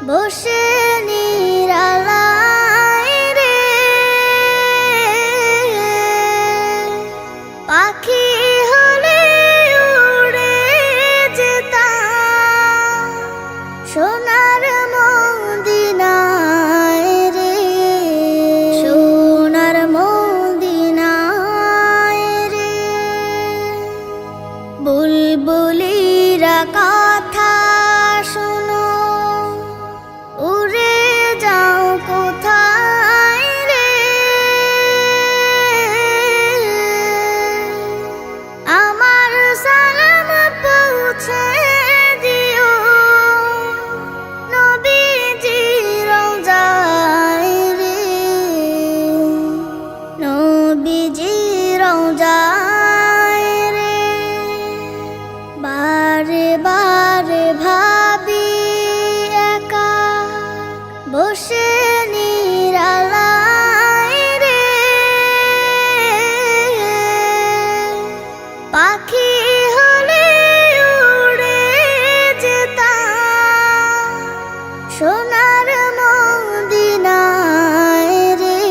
বসে নিরালায় রে পাখি হলে উড়ে যেতাম সোনার মদিনায় রে, সোনার মদিনায় রে। বুলবুলিরা কথা শোনো, উড়ে যাও কোথায় রে, আমার সালাম পৌঁছে দিও নবীজি রওজায় রে, নবীজি রওজায় রে। বারে বারে ভাবি একা বসে নিরালায় রে পাখি হলে উড়ে যেতাম সোনার মদিনায় রে,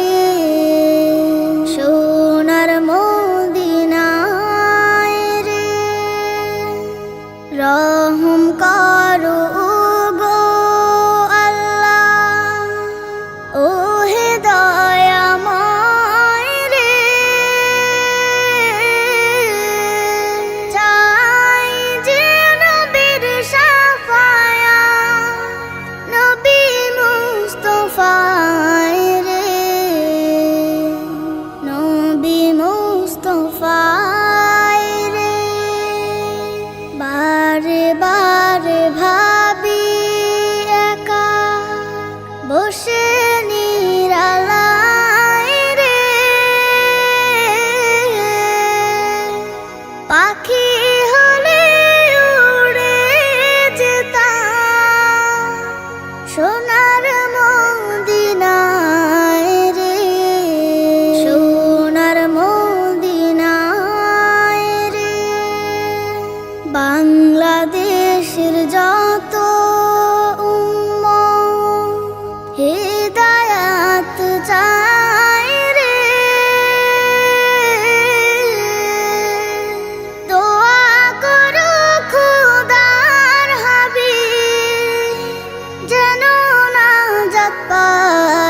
সোনার মদিনায় রে। রহম করো গো আল্লাহ, ও হে দয়াময় রে, চাই যে নবীর শাফায়াত, নবী মুস্তাফায় রে, নবী মুস্তাফায় রে। বারে বারে ভাবি একা বসে নিরালায় রে পাখি হলে উড়ে যেতাম সোনার মদিনায় রে, সোনার মদিনায় রে। বাংলাদেশের যত উম্মত হিদায়াত চায় রে, দোয়া করো খোদার হাবিব যেন নাজাত পায়